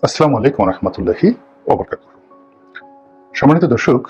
আসসালামু আলাইকুম রহমতুল্লাহি ওবরকাতুহু। সম্মানিত দর্শক,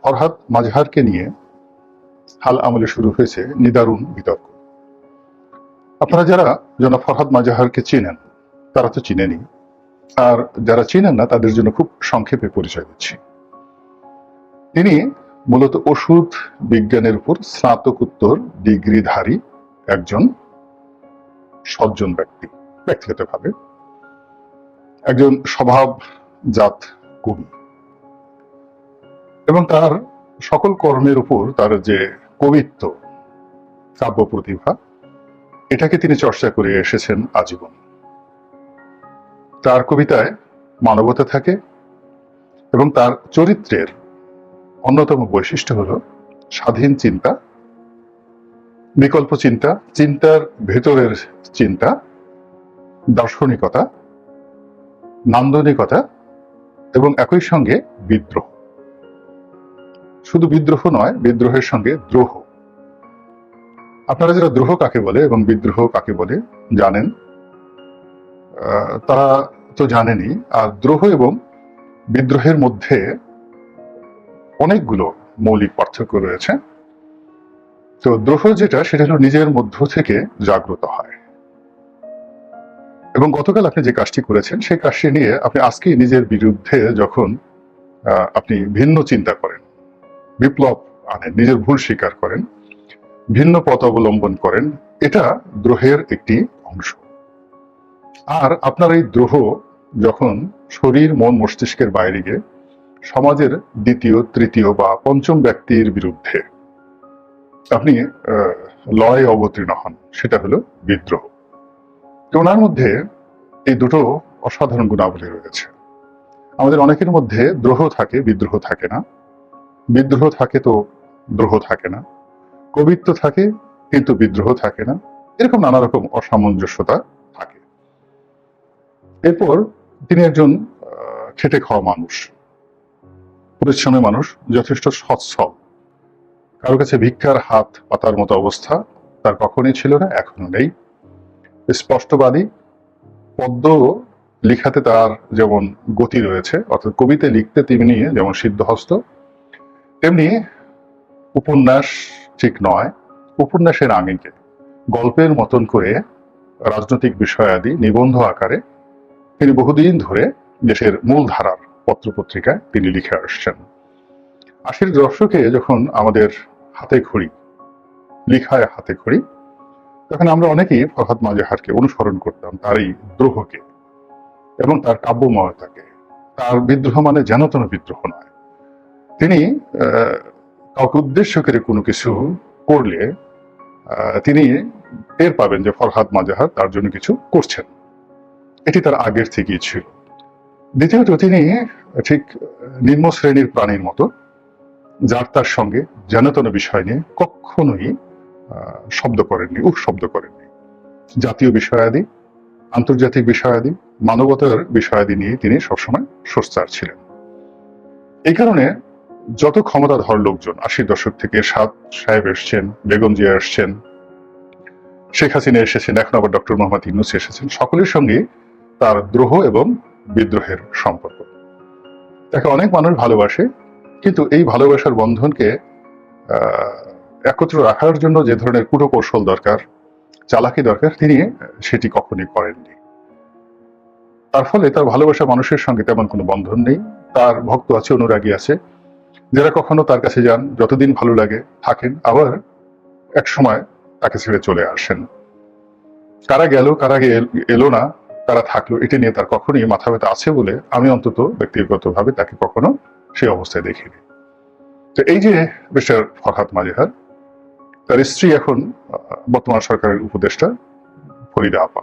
ফরহাদ মাজহারকে নিয়ে হাল আমলে শুরু হয়েছে নিদারুণ বিতর্ক। আপনারা যারা জনাব ফরহাদ মাজহারকে চেনেন তারা তো চিনেনি, আর যারা চেনেন না তাদের জন্য খুব সংক্ষেপে পরিচয় দিচ্ছি। তিনি মূলত ওষুধ বিজ্ঞানের উপর স্নাতকোত্তর ডিগ্রিধারী একজন সজ্জন ব্যক্তি, ব্যক্তিগতভাবে একজন স্বভাবজাত কবি, এবং তার সকল কর্মের উপর তার যে কবিত্ব, কাব্য প্রতিভা, এটাকে তিনি চর্চা করে এসেছেন আজীবন। তার কবিতায় মানবতা থাকে এবং তার চরিত্রের অন্যতম বৈশিষ্ট্য হল স্বাধীন চিন্তা, বিকল্প চিন্তা, চিন্তার ভেতরের চিন্তা, দার্শনিকতা, নান্দনিকতা এবং একই সঙ্গে বিদ্রোহ। শুধু বিদ্রোহ নয়, বিদ্রোহের সঙ্গে দ্রোহ। আপনারা যারা দ্রোহ কাকে বলে এবং বিদ্রোহ কাকে বলে জানেন, তারা তো জানেনই। আর দ্রোহ এবং বিদ্রোহের মধ্যে অনেকগুলো মৌলিক পার্থক্য রয়েছে। তো দ্রোহ যেটা, সেটা হলো নিজের মধ্য থেকে জাগ্রত হয়। এবং গতকাল আপনি যে কাজটি করেছেন সেই কাজটি নিয়ে আপনি আজকেই নিজের বিরুদ্ধে যখন আপনি ভিন্ন চিন্তা করেন, বিপ্লব আনেন, নিজের ভুল স্বীকার করেন, ভিন্ন পথ অবলম্বন করেন, এটা দ্রোহের একটি অংশ। আর আপনার এই দ্রোহ যখন শরীর, মন, মস্তিষ্কের বাইরে গিয়ে সমাজের দ্বিতীয়, তৃতীয় বা পঞ্চম ব্যক্তির বিরুদ্ধে আপনি লড়াই অবতীর্ণ হন, সেটা হলো বিদ্রোহ। তো ওনার মধ্যে এই দুটো অসাধারণ গুণাবলী রয়েছে। আমাদের অনেকের মধ্যে দ্রোহ থাকে, বিদ্রোহ থাকে না। বিদ্রোহ থাকে তো দ্রোহ থাকে না। কবিত্ব থাকে কিন্তু বিদ্রোহ থাকে না। এরকম নানা রকম অসামঞ্জস্যতা থাকে। এরপর তিনি একজন খেটে খাওয়া মানুষ, পরিশ্রমী মানুষ, যথেষ্ট সচ্ছল। কারো কাছে ভিক্ষার হাত পাতার মতো অবস্থা তার কখনই ছিল না, এখনো নেই। স্পষ্টবাদী, পদ্য লিখাতে তার যেমন গতি রয়েছে, অর্থাৎ কবিতে লিখতে তিনি যেমন সিদ্ধহস্ত, তেমনি উপন্যাস ঠিক নয়, উপন্যাসের আঙিকে গল্পের মতন করে রাজনৈতিক বিষয়াদি নিবন্ধ আকারে তিনি বহুদিন ধরে দেশের মূল ধারার পত্রপত্রিকায় তিনি লিখে আসছেন। 80-এর দশকে যখন আমাদের হাতে খড়ি, লিখায় হাতে খড়ি, তখন আমরা অনেকেই ফরহাদ মাজহারকে অনুসরণ করতাম, তার এই দ্রোহকে এবং তার কাব্যময়তাকে। তার বিদ্রোহ মানে যেন তেন বিদ্রোহ নয়। তিনি কাউকে উদ্দেশ্য করে কোনো কিছু করলে তিনি টের পাবেন যে ফরহাদ মাজহার তার জন্য কিছু করছেন। এটি তার আগের থেকেই ছিল। দ্বিতীয়ত, তিনি ঠিক নিম্ন শ্রেণীর প্রাণীর মতো, যার তার সঙ্গে যেন তেন বিষয় নিয়ে কখনোই শব্দ করেননি, শব্দ করেননি। জাতীয় বিষয়াদি, আন্তর্জাতিক বিষয়াদি, মানবতার বিষয়াদি নিয়ে তিনি সবসময় সোচ্চার ছিলেন। এই কারণে যত ক্ষমতাধর লোকজন 80-র দশক থেকে এরশাদ সাহেব এসছেন, বেগম জিয়া এসছেন, শেখ হাসিনা এসেছেন, এখন আবার ডক্টর মোহাম্মদ ইউনূস এসেছেন, সকলের সঙ্গে তার দ্রোহ এবং বিদ্রোহের সম্পর্ক। তাকে অনেক মানুষ ভালোবাসে, কিন্তু এই ভালোবাসার বন্ধনকে একত্র রাখার জন্য যে ধরনের কূটকৌশল দরকার, চালাকি দরকার, তিনি সেটি কখনই করেননি। তার ফলে তার ভালোবাসা মানুষের সঙ্গে তেমন কোনো বন্ধন নেই। তার ভক্ত আছে, অনুরাগী আছে, যারা কখনো তার কাছে যান, যতদিন ভালো লাগে থাকেন, আবার এক সময় তাকে ছেড়ে চলে আসেন। কারা গেল, কারা এলো না, কারা থাকলো, এটি নিয়ে তার কখনোই মাথা ব্যথা আছে বলে আমি অন্তত ব্যক্তিগতভাবে তাকে কখনো সেই অবস্থায় দেখিনি। তো এই যে মিস্টার ফরহাদ মাজহার, তার স্ত্রী এখন বর্তমান সরকারের উপদেষ্টা ফরিদা আপা।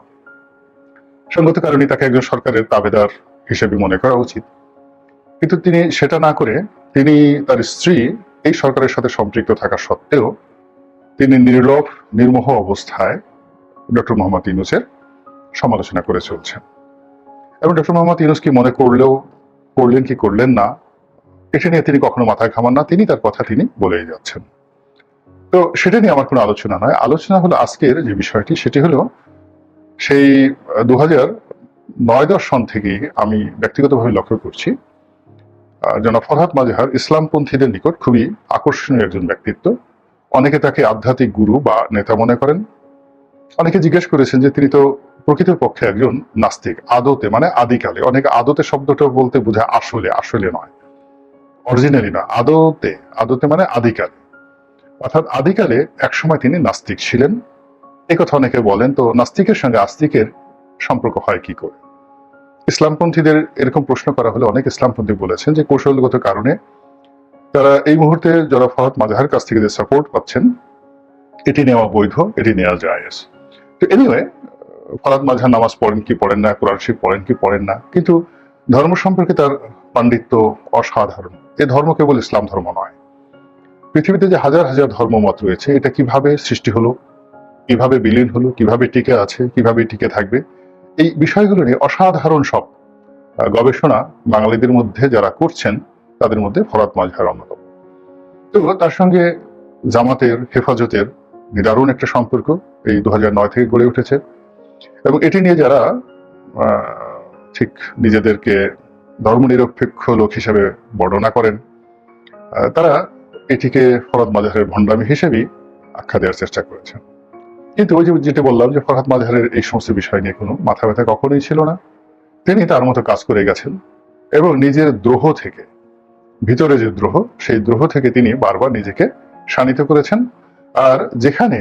সঙ্গত কারণে তাকে একজন সরকারের তাবেদার হিসেবে মনে করা উচিত, কিন্তু তিনি সেটা না করে তিনি তার স্ত্রী এই সরকারের সাথে সম্পৃক্ত থাকা সত্ত্বেও তিনি নির্লোভ, নির্মোহ অবস্থায় ডক্টর মোহাম্মদ ইউনূসের সমালোচনা করে চলছেন। এবং ডক্টর মোহাম্মদ ইউনূস কি মনে করলেন কি করলেন না, এটা নিয়ে তিনি কখনো মাথা ঘামান না। তিনি তার কথা তিনি বলেই যাচ্ছেন। তো সেটা নিয়ে আমার কোনো আলোচনা নয়। আলোচনা হলো আজকের যে বিষয়টি, সেটি হলো সেই নয়-দশ সন থেকেই আমি ব্যক্তিগতভাবে লক্ষ্য করছি জনাব ফরহাদ মাজহার ইসলামপন্থীদের নিকট খুবই আকর্ষণীয় একজন ব্যক্তিত্ব। অনেকে তাকে আধ্যাত্মিক গুরু বা নেতা মনে করেন। অনেকে জিজ্ঞেস করেছেন যে তিনি তো প্রকৃতপক্ষে একজন নাস্তিক, আদতে মানে আদিকালে। অনেকে আদতে শব্দটা বলতে বোঝায় আসলে, আসলে নয়, অরিজিনালি না, আদতে। আদতে মানে আদিকালে, অর্থাৎ আদিকালে একসময় তিনি নাস্তিক ছিলেন, এই কথা অনেকে বলেন। তো নাস্তিকের সঙ্গে আস্তিকের সম্পর্ক হয় কি করে? ইসলামপন্থীদের এরকম প্রশ্ন করা হলে অনেক ইসলামপন্থী বলেছেন যে কৌশলগত কারণে তারা এই মুহূর্তে যারা ফরহাদ মাজহারের কাছ থেকে যে সাপোর্ট পাচ্ছেন, এটি নেওয়া বৈধ, এটি নেওয়া জায়েজ। তো এনিওয়ে, ফরহাদ মাজহার নামাজ পড়েন কি পড়েন না, কোরআন শরীফ পড়েন কি পড়েন না, কিন্তু ধর্ম সম্পর্কে তার পাণ্ডিত্য অসাধারণ। এ ধর্ম কেবল ইসলাম ধর্ম নয়, পৃথিবীতে যে হাজার হাজার ধর্মমত রয়েছে, এটা কিভাবে সৃষ্টি হলো, কিভাবে বিলীন হলো, কিভাবে টিকে আছে, কিভাবে টিকে থাকবে, এই বিষয়গুলো নিয়ে অসাধারণ সব গবেষণা বাঙালিদের মধ্যে যারা করছেন, তাদের মধ্যে ফরহাদ মাজহার অন্যতম। তো তার সঙ্গে জামাতের, হেফাজতের নিদারুণ একটা সম্পর্ক এই 2009 থেকে গড়ে উঠেছে, এবং এটি নিয়ে যারা ঠিক নিজেদেরকে ধর্মনিরপেক্ষ লোক হিসেবে বর্ণনা করেন, তারা এটিকে ফরহাদ মাজহারের ভণ্ডামি হিসেবেই আখ্যা দেওয়ার চেষ্টা করেছেন। কিন্তু ওই যে যেটা বললাম যে ফরহাদ মাজহারের এই সমস্ত বিষয় নিয়ে কোনো মাথা ব্যথা কখনোই ছিল না। তিনি তার মতো কাজ করে গেছেন এবং নিজের দ্রোহ থেকে, ভিতরে যে দ্রোহ, সেই দ্রোহ থেকে তিনি বারবার নিজেকে শানিত করেছেন। আর যেখানে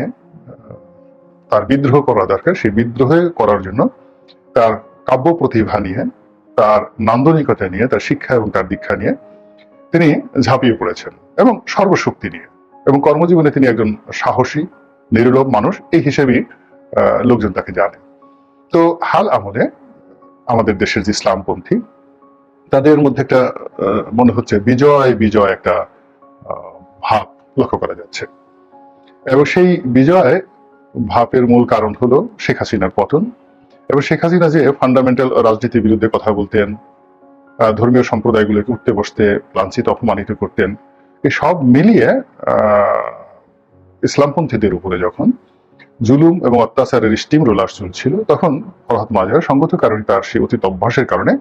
তার বিদ্রোহ করা দরকার, সেই বিদ্রোহ করার জন্য তার কাব্য প্রতিভা নিয়ে, তার নান্দনিকতা নিয়ে, তার শিক্ষা এবং তার দীক্ষা নিয়ে তিনি ঝাঁপিয়ে পড়েছেন, এবং সর্বশক্তি নিয়ে। এবং কর্মজীবনে তিনি একজন সাহসী, নির্লোভ মানুষ, এই হিসেবেই লোকজন তাকে জানে। তো হাল আমলে আমাদের দেশের যে ইসলামপন্থী, তাদের মধ্যে একটা মনে হচ্ছে বিজয় বিজয় একটা ভাব লক্ষ্য করা যাচ্ছে, এবং সেই বিজয় ভাবের মূল কারণ হলো শেখ হাসিনার পতন। এবং শেখ হাসিনা যে ফান্ডামেন্টাল রাজনীতির বিরুদ্ধে কথা বলতেন, ধর্মীয় সম্প্রদায়গুলোকে উঠতে বসতে লাঞ্ছিত অপমানিত করতেন, এই সব মিলিয়ে ইসলামপন্থীদের উপরে যখন জুলুম এবং অত্যাচারের স্টিম রোলার চলছিল, তখন ফরহাদ মাজহার সঙ্গত কারণে, তার সেই অতীত অভ্যাসের কারণে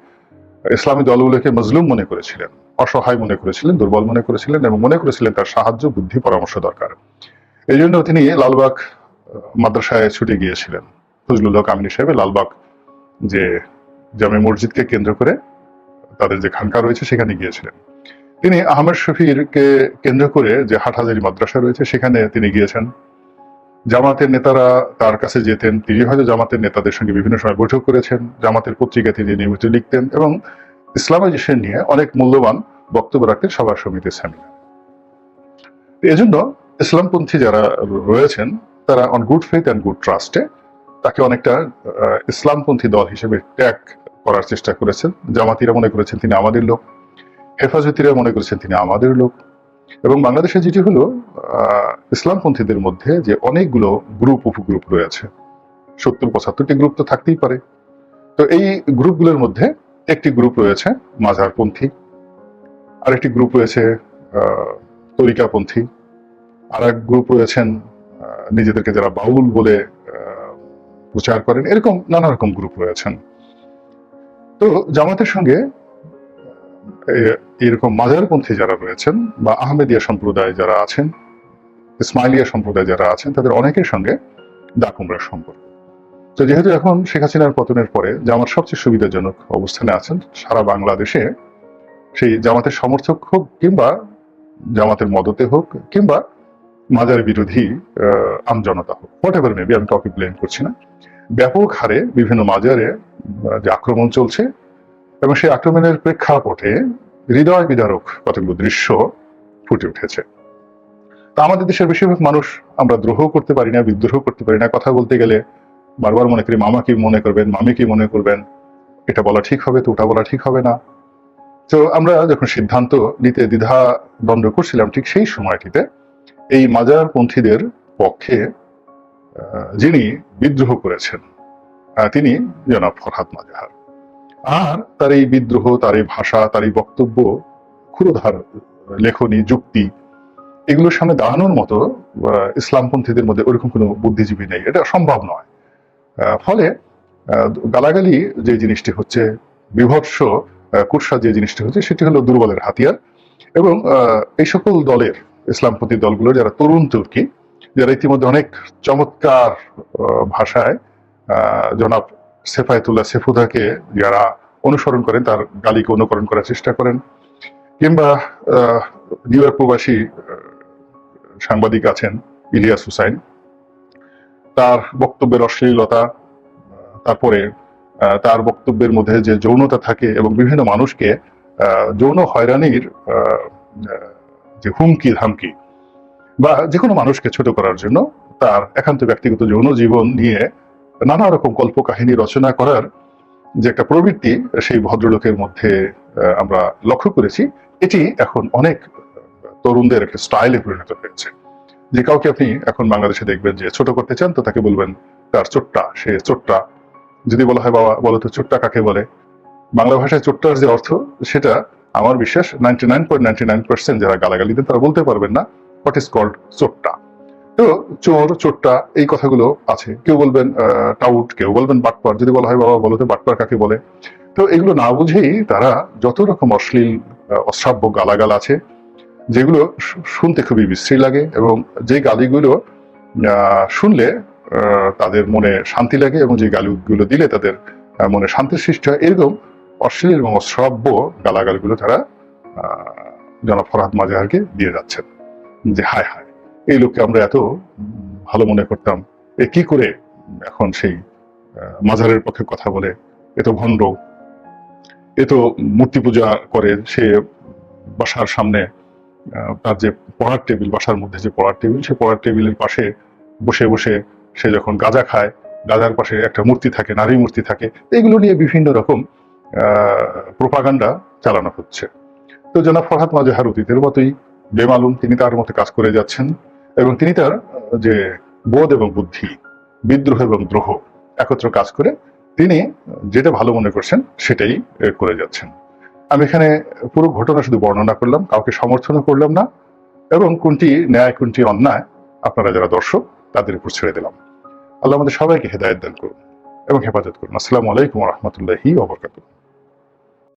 ইসলামী দলগুলোকে মজলুম মনে করেছিলেন, অসহায় মনে করেছিলেন, দুর্বল মনে করেছিলেন, এবং মনে করেছিলেন তার সাহায্য, বুদ্ধি, পরামর্শ দরকার। এই জন্য তিনি লালবাগ মাদ্রাসায় ছুটে গিয়েছিলেন। ফজলুল হক আমিনী সাহেব লালবাগ যে জামে মসজিদকে কেন্দ্র করে তাদের যে খানকা রয়েছে, সেখানে গিয়েছিলেন। তিনি আহমেদ শফিরকে কেন্দ্র করে যে হাটহাজারী মাদ্রাসা রয়েছে, সেখানে তিনি গিয়েছেন। জামাতের নেতারা তার কাছে যেতেন, তিনি হয়তো জামাতের নেতাদের সঙ্গে বিভিন্ন সময় বৈঠক করেছেন, জামাতের পত্রিকা তিনি নিয়মিত লিখতেন, এবং ইসলামাইজেশন নিয়ে অনেক মূল্যবান বক্তব্য রাখতেন সভা সমিতির সেমিনার। এজন্য ইসলামপন্থী যারা রয়েছেন, তারা on good faith and good ট্রাস্টে তাকে অনেকটা ইসলামপন্থী দল হিসেবে ট্যাগ করার চেষ্টা করেছেন। জামাতিরা মনে করেছেন তিনি আমাদের লোক, হেফাজতিরা মনে করেছেন তিনি আমাদের লোক। এবং বাংলাদেশে যেটি হলো, ইসলামপন্থীদের মধ্যে যে অনেকগুলো গ্রুপ, উপগ্রুপ রয়েছে, 70-75টি গ্রুপ তো থাকতেই পারে। তো এই গ্রুপগুলোর মধ্যে একটি গ্রুপ রয়েছে মাজহারপন্থী, আরেকটি গ্রুপ রয়েছে তরিকাপন্থী, আর এক গ্রুপ রয়েছেন নিজেদেরকে যারা বাউল বলে প্রচার করেন, এরকম নানা রকম গ্রুপ রয়েছেন। তো জামাতের সঙ্গে এরকম মাজারপন্থী যারা রয়েছেন, বা আহমেদিয়া সম্প্রদায় যারা আছেন, ইসমাইলিয়া সম্প্রদায় যারা আছেন, তাদের অনেকের সঙ্গে দাকুমরার সম্পর্ক। তো যেহেতু এখন শেখ হাসিনার পতনের পরে জামাত সবচেয়ে সুবিধাজনক অবস্থানে আছেন, সারা বাংলাদেশে সেই জামাতের সমর্থক হোক, কিংবা জামাতের মদতে হোক, কিংবা মাজার বিরোধী আমজনতা হোক, হোয়াট এভার মেবি, আমি কাউকে ব্লেম করছি না, ব্যাপক হারে বিভিন্ন মাজারে যে আক্রমণ চলছে, এবং সেই আক্রমণের প্রেক্ষাপটে হৃদয় বিদারক কতগুলো দৃশ্য ফুটে উঠেছে। তা আমাদের দেশের বেশিরভাগ মানুষ আমরা দ্রোহ করতে পারি না, বিদ্রোহ করতে পারি না। কথা বলতে গেলে বারবার মনে করি মামা কি মনে করবেন, মামি কি মনে করবেন, এটা বলা ঠিক হবে তো ওটা বলা ঠিক হবে না। তো আমরা যখন সিদ্ধান্ত নিতে দ্বিধা দ্বন্দ্ব করছিলাম, ঠিক সেই সময়টিতে এই মাজারপন্থীদের পক্ষে যিনি বিদ্রোহ করেছেন, তিনি জনাব ফরহাদ মাজহার। আর তার এই বিদ্রোহ, তার এই ভাষা, তার এই বক্তব্য, ক্ষুরধার লেখনী, যুক্তি, এগুলোর সামনে দাঁড়ানোর মতো ইসলামপন্থীদের মধ্যে ওরকম কোনো বুদ্ধিজীবী নেই, এটা সম্ভব নয়। ফলে গালাগালি যে জিনিসটি হচ্ছে, বিভৎস কুৎসা যে জিনিসটি হচ্ছে, সেটি হলো দুর্বলের হাতিয়ার। এবং এই সকল দলের, ইসলামপন্থী দলগুলোর যারা তরুণ তুর্কি, যারা ইতিমধ্যে অনেক চমৎকার ভাষায় জনাব সেফায়েতুল্লাহ সেফুদাকে যারা অনুসরণ করেন, তার গালিকে অনুকরণ করার চেষ্টা করেন, কিংবা নিউ ইয়র্ক প্রবাসী সাংবাদিক আছেন ইলিয়াস হুসাইন, তার বক্তব্যের অশ্লীলতা, তারপরে তার বক্তব্যের মধ্যে যে যৌনতা থাকে এবং বিভিন্ন মানুষকে যৌন হয়রানির যে হুমকি ধামকি, বা যে কোনো মানুষকে ছোট করার জন্য তার একান্ত ব্যক্তিগত যৌন জীবন নিয়ে নানা রকম কল্পকাহিনী রচনা করার যে একটা প্রবৃত্তি সেই ভদ্রলোকের মধ্যে আমরা লক্ষ্য করেছি, এটি এখন অনেক তরুণদের একটা স্টাইলে পরিণত হয়েছে। যে কাউকে আপনি এখন বাংলাদেশে দেখবেন যে ছোট করতে চান, তো তাকে বলবেন তার চোট্টা, সে চোট্টা। যদি বলা হয় বাবা বলো তো চোট্টা কাকে বলে, বাংলা ভাষায় চোট্টার যে অর্থ, সেটা আমার বিশ্বাস 99.99% যারা গালাগালি দেন তারা বলতে পারবেন না হোয়াট ইজ কল্ড চোট্টা। তো চোর, চোট্টা, এই কথাগুলো আছে। কেউ বলবেন টাউট, কেউ বলবেন বাটপার। যদি বলা হয় বাবা বলো তো বাটপার কাকে বলে, তো এগুলো না বুঝেই তারা যত রকম অশ্লীল অশ্রাব্য গালাগাল আছে, যেগুলো শুনতে খুবই বিশ্রী লাগে, এবং যে গালিগুলো শুনলে তাদের মনে শান্তি লাগে, এবং যে গালিগুলো দিলে তাদের মনে শান্তির সৃষ্টি হয়, এরকম অশ্লীল এবং অশ্রাব্য গালাগালগুলো তারা জনাব ফরহাদ মাজহারকে দিয়ে যাচ্ছেন। যে হায় হায়, এই লোককে আমরা এত ভালো মনে করতাম, এ কি করে এখন সেই মাজারের পক্ষে কথা বলে, এ তো ভণ্ড, এ তো মূর্তি পূজা করে। সে বাসার সামনে তার যে পড়ার টেবিল, বাসার মধ্যে যে পড়ার টেবিল, সে পড়ার টেবিলের পাশে বসে বসে সে যখন গাঁজা খায়, গাঁজার পাশে একটা মূর্তি থাকে, নারী মূর্তি থাকে। এগুলো নিয়ে বিভিন্ন রকম প্রোপাগান্ডা চালানো হচ্ছে। তো জনাব ফরহাদ মাজহার অতীতের মতোই বেমালুম, তিনি তার মতো কাজ করে যাচ্ছেন, এবং তিনি তার যে বোধ এবং বুদ্ধি, বিদ্রোহ এবং দ্রোহ একত্র কাজ করে তিনি যেটা ভালো মনে করছেন সেটাই করে যাচ্ছেন। আমি এখানে পুরো ঘটনা শুধু বর্ণনা করলাম, কাউকে সমর্থনও করলাম না, এবং কোনটি ন্যায় কোনটি অন্যায় আপনারা যারা দর্শক তাদের উপর ছেড়ে দিলাম। আল্লাহ আমাদের সবাইকে হেদায়েত দান করুন এবং হেফাজত করুন। আসসালামু আলাইকুম ওয়া রাহমাতুল্লাহি ওয়া বারাকাতুহু।